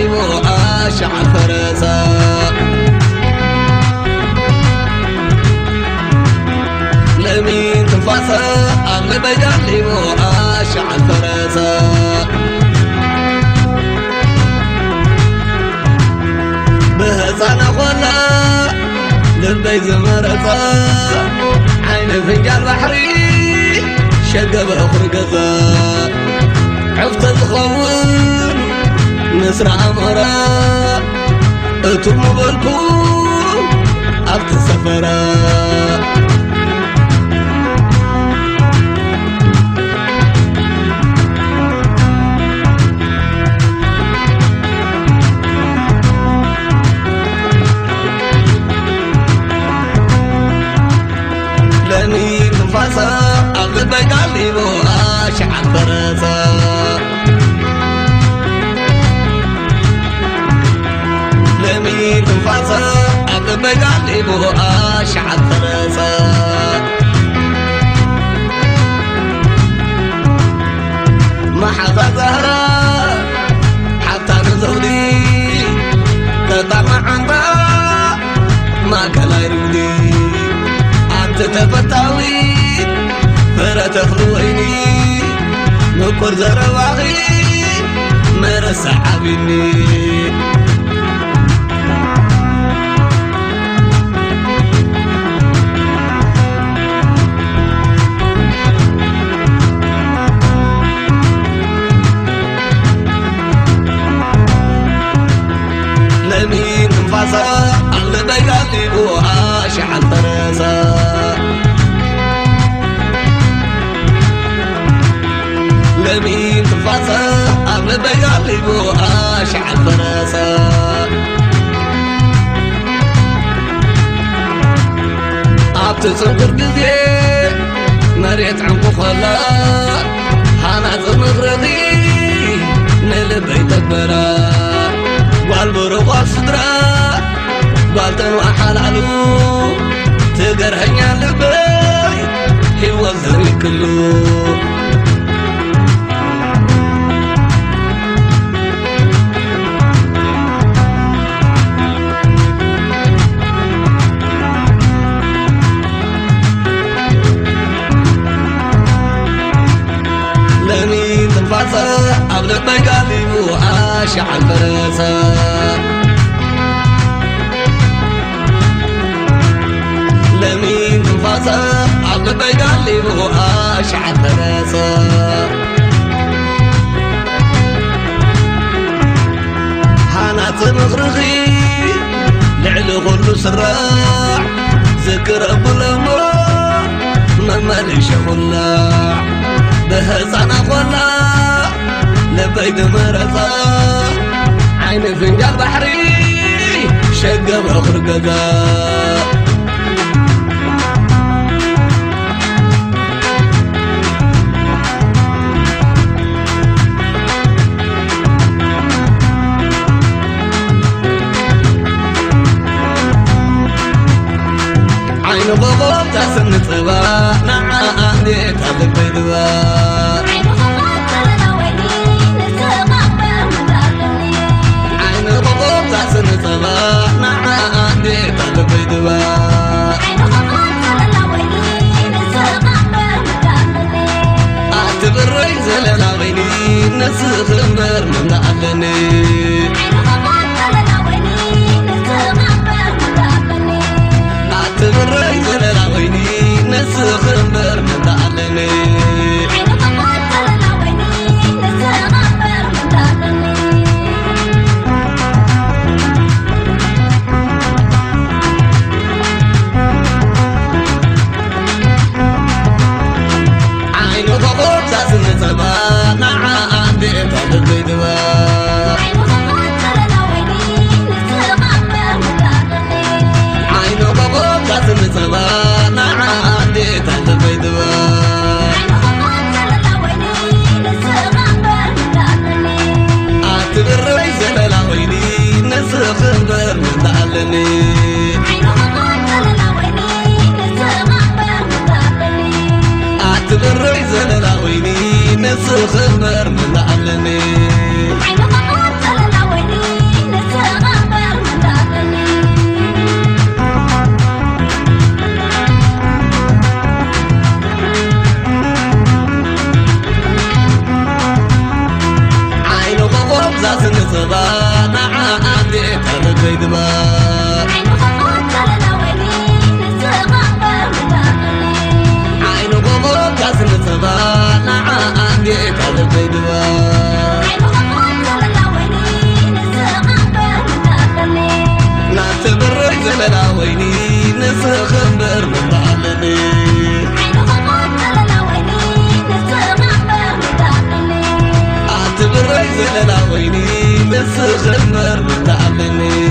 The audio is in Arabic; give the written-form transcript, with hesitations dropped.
بقلبه أشعل فرسا لمين تنفاسا أغلب بقلبه أشعل فرسا بهزانا غلا لبي زمرسا عين فنجان بحري شقب أخر قزا عفت الخون نسرع مرا اتم بالكون عفت السفرا لمين تنفاسا أغلب بقلبه أشعل فرسا لمين تنفاسا أغلب بقلبه أشعل فرسا ما حظى زهرة حتى نزولي تطمع عنده ما كلا يرودي تفتاوي فرت خلويني نكر زرواغي مرس عبيني لمين انفاسا أغلب بقلبه أشعل فرسا لمين تنفاسا أغلب بقلبه أشعل فرسا أبتسنقر قزي مريت عنكو خلا حانات مغرقي نلبي تكبرا والبرو والصدرا والتنوى حلالو تقر هنيا لبي هو الزري كله لمين تنفاسا أغلب بقلبه أشعل فرسا لمين تنفاسا أغلب بقلبه أشعل فرسا حانات مغرغي لعلو غلو سراع ذكر أبو الأمر مماليش خلاع بهزانا غلا لبيد مرضى عين فنجان بحري شقب أخر قدا عين بابا تسن صبا نعا عندي تابل بيدوا أعتبر زلال عيني نسخ المر من عدني أعتبر زلال عيني نسخ المر من عدني أعتبر زلال عيني نسخ المر من علني تلبيدبا عينو قبوب تاسن تبا نعادي تلبيدبا لا تبرك زللا ويني نسخبر متعلني زلنا ويني بس خمر متعلمي